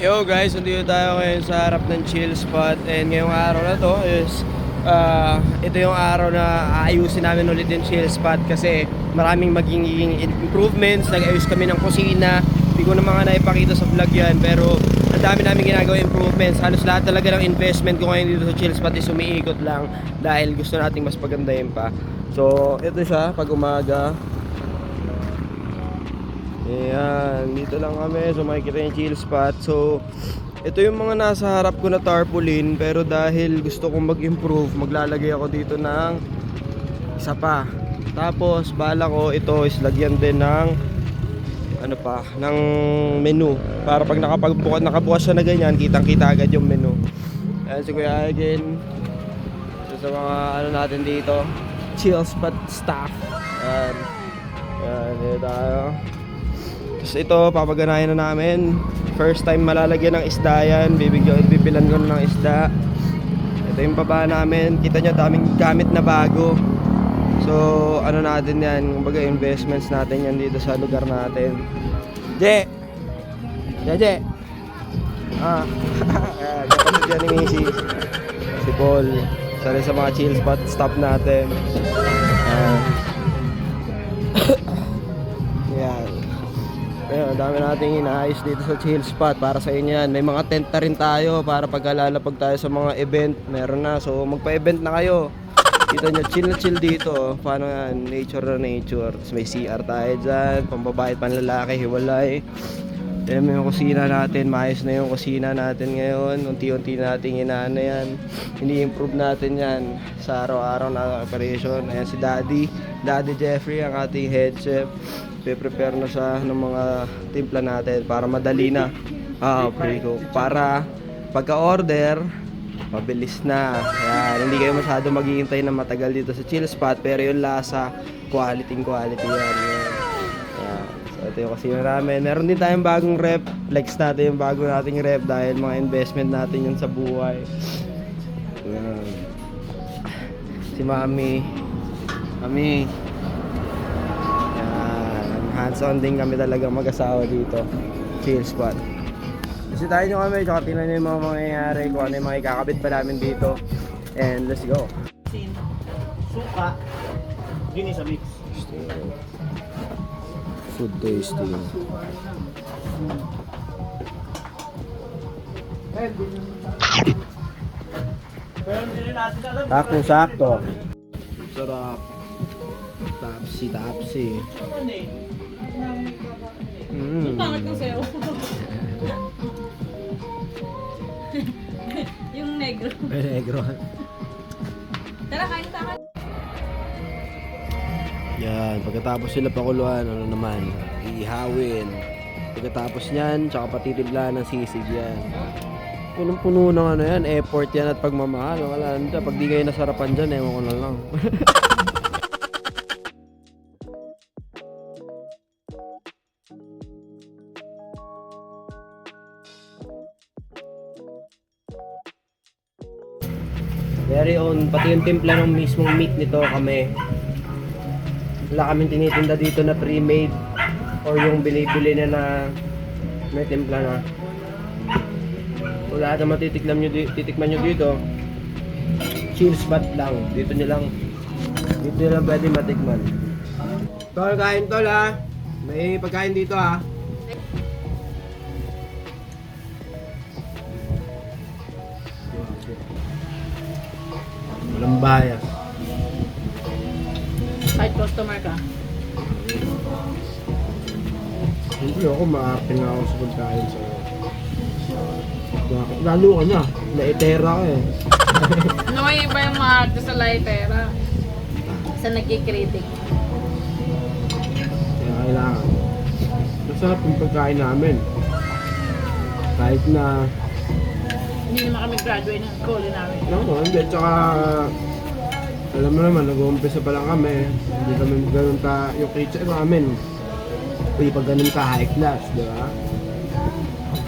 Yo guys, nandito tayo ngayon sa harap ng chill spot. And ngayong araw na to is ito yung araw na aayusin namin ulit yung chill spot kasi maraming magiging improvements. Nag-ayos kami ng kusina. Hindi ko na mga naipakita sa vlog yan, pero ang dami namin ginagawa improvements. Halos lahat talaga ng investment ko ngayon dito sa chill spot is umiikot lang dahil gusto nating mas pagandahin pa. So ito siya pag umaga. Ayan, dito lang kami. So makikita yung chill spot. So ito yung mga nasa harap ko na tarpaulin, pero dahil gusto kong mag-improve, maglalagay ako dito ng isa pa. Tapos bala ko ito is lagyan din ng ano pa, ng menu para pag nakabukas siya na ganyan, kitang-kita agad yung menu. Ayan si Kuya again. So sa mga ano natin dito, chill spot staff. Ayan. Ayan, dito tayo. Tapos ito, papaganahin na namin. First time malalagyan ng isda yan. Bibilan ko ng isda. Ito yung baba namin. Kita nyo, daming gamit na bago. So, ano natin yan, kumbaga investments natin yan dito sa lugar natin. Je! Je! Kapatid yan ni Mrs. Si Paul. Isa rin sa mga chill spot stop natin. Yan. Ayun, dami nating inaayos dito sa chill spot para sa inyo yan. May mga tent na rin tayo para pagkalalapag tayo sa mga event. Meron na. So magpa-event na kayo. Kita nyo, chill na chill dito. Paano yan? Nature na nature. Tapos may CR tayo dyan. Pambabae, panlalaki, hiwalay. Yan yung kusina natin. Maayos na yung kusina natin ngayon. Unti-unti nating inaano yan. Ini-improve natin yan sa araw-araw na operation. Ayan si Daddy Jeffrey, ang ating head chef. Prepare na siya ng mga timpla natin para madali na pre-cook. Para pagka-order, mabilis na. Ayan, hindi kayo masyado maghihintay na matagal dito sa chill spot, pero yung lasa, quality yan. Ayan. So ito yung kusina namin. Meron din tayong bagong rep. Flex natin yung bago nating rep dahil mga investment natin yun sa buhay. Ayan. Si Mami. Hands-on din kami talaga mag-asawa dito. Chill spot. Bisitahin nyo kami, tsaka tingnan nyo yung mga mangyayari, kung ano yung mga ikakabit pa namin dito. And let's go. Suka, yun sa mix. Food tasting. Pero hindi rin natin alam. Sakto. Sarap. Tapsi. Ang pangit ng sayo. Yung negro. Negro. Tara, kain tayo. Yan, pagkatapos sila pakuluan, ano naman, iihawin. Pagkatapos niyan, tsaka patitibla ng sisig yan. Punong-puno ng ano yan, effort yan at pagmamahal. Wala nanda, pag di kayo nasarapan dyan, ewan ko na lang. Very own, pati yung timpla ng mismong meat nito kami. Wala kaming tinitinda dito na pre-made or yung binibili na may timpla na. Wala na matitikman nyo dito. Chill spot lang. Dito nyo lang pwede matikman. Tol, kain tol ha. May pagkain dito ha. Walang bias. Kahit customer ka. Hindi ako maapin nga ako sa pagkain sa'yo. Lalo ka na. Naitera ka eh. Ano may iba yung mga arte sa lightera? Sa nagkikritik. Kaya kailangan. Masarap yung pagkain namin. Kahit na Hindi naman kami graduate ng culinary. hindi. Tsaka alam mo naman, nag-uumpisa pa lang kami. Hindi kami ganun yung kitchen namin. Hindi pa ganun ka high class, di ba?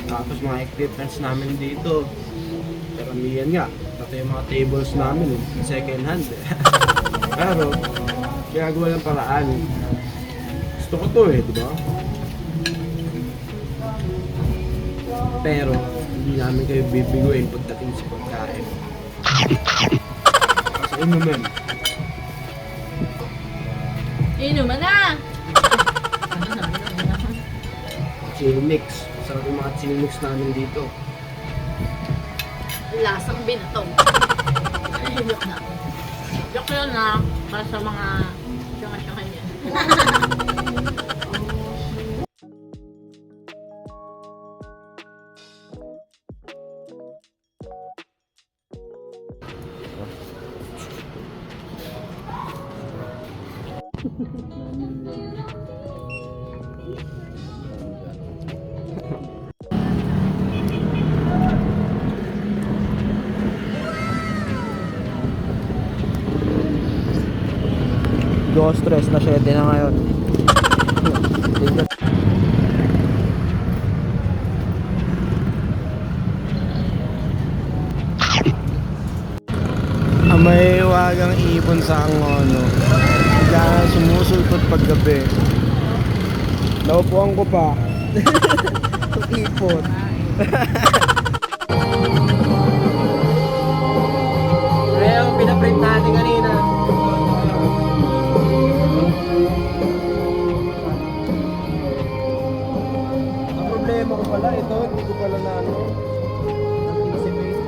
Tapos mga equipments namin dito. Karamihan nga. Pati yung mga tables namin, second hand. Pero, ginagawa lang paraan. Gusto ko to eh, di ba? Pero hindi namin kayo bibiguin pagdating sa pagkain. Sa inuman. Inuman na! Chill mix. Sarap yung mga chill mix namin dito. Lasang bintong. Joke na. Joke yun na. Para sa mga syunga-syunga niya. Go stress na 7 na ngayon. May wagang ibon sa Angono. Bigla sumusulpot paggabi. Naupuan ko pa. Ipon. Pre, yung pinaprint natin kanina. Ang problema ko pala ito, hindi ko pala na ano. Anticipate.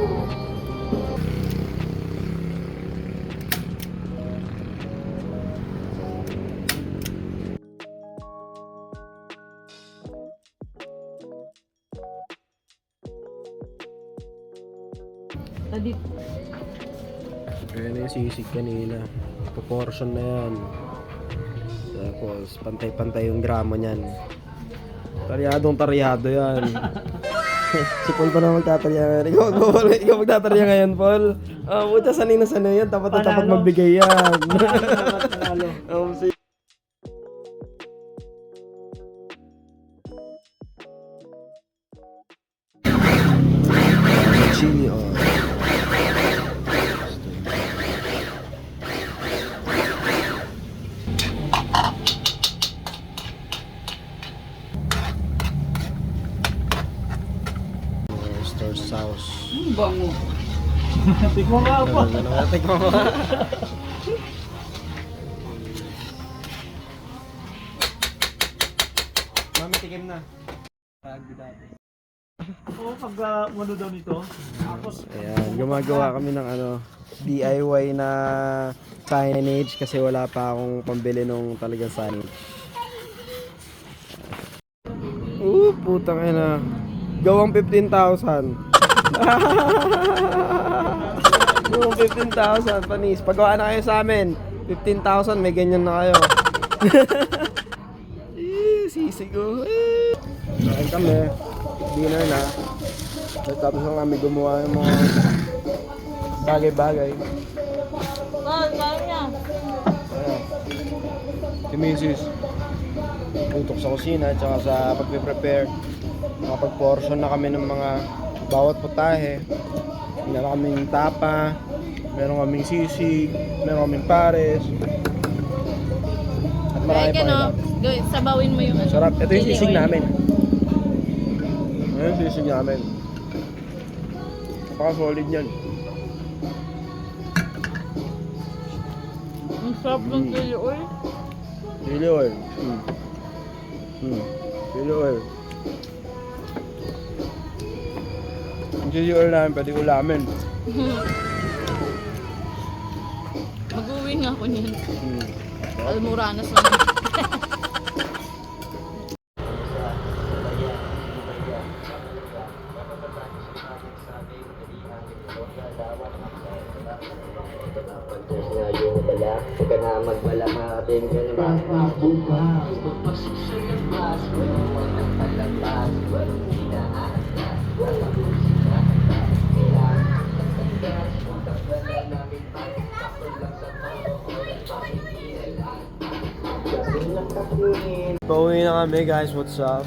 Tadit. Ayan na yung sisig kanina. Proportion na yan. Tapos pantay-pantay yung gramo niyan. Taryadong taryado yan. Si Paul pa na magtatarya ngayon. Ikaw magtatarya ngayon, Paul. Puta, sanay na sanay yan. Tapat na tapat Panalo. magbigay yan. Panalo. Si chili oil. Oyster sauce. Bango. Tikmo nga po. Tikman mo. Mami, tikim na. Oo, pag ano daw nito. Tapos, Ayan, gumagawa kami ng ano, DIY na signage kasi wala pa akong pambili nung talagang signage. Putang ina. Gawang 15,000. Gawang 15,000, panis. Pagawa na kayo sa amin. 15,000, may ganyan na kayo. Sisigo. Kain kami. Dinner na. Tapos lang kami gumawa ng mga bagay-bagay. Kaya niya. Ayan. Si Mrs. Tutok sa kusina at saka sa pagpe-prepare. Nakapag-portion na kami ng mga bawat putahe. Meron kaming tapa, meron kaming sisig, meron kaming pares. At marami Kaya pa no, iba. sabawin mo yung ano. Sarap. Ito yung chili sisig oil. namin. Ito yung sisig namin. Napaka-solid yan. Ang sarap ng chili oil. Chili oil. Chili oil. Yung chili oil namin, pwede ulamin. Mag-uwi nga ako niyan. Hmm. Almoranas lang. Pagkas nga yung bala, huwag ka na magbala mga katinggan. Pagpasok sa labas, walang nagpalabas, walang inaasas, walang sinakas. Kailangan magtanggas, magtanggalan namin pagkakapag lang sa pangkukulan, pakikilalan. Gawin lang kapunin. Pauwi na kami guys, what's up?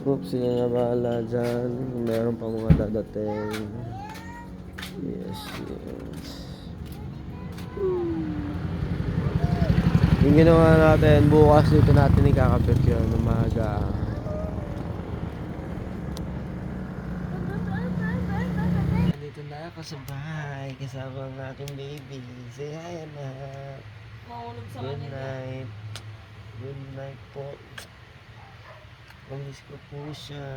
Oops, sila na bahala dyan. Meron pa mga dadating. Yes. Yung ginawa natin, bukas dito natin ikakapit yun, umaga. ako sa bahay kasama ang aking baby. Say hi, anak. Mahulog sa Good kanila. night. Good night po. Mamiss ko po siya.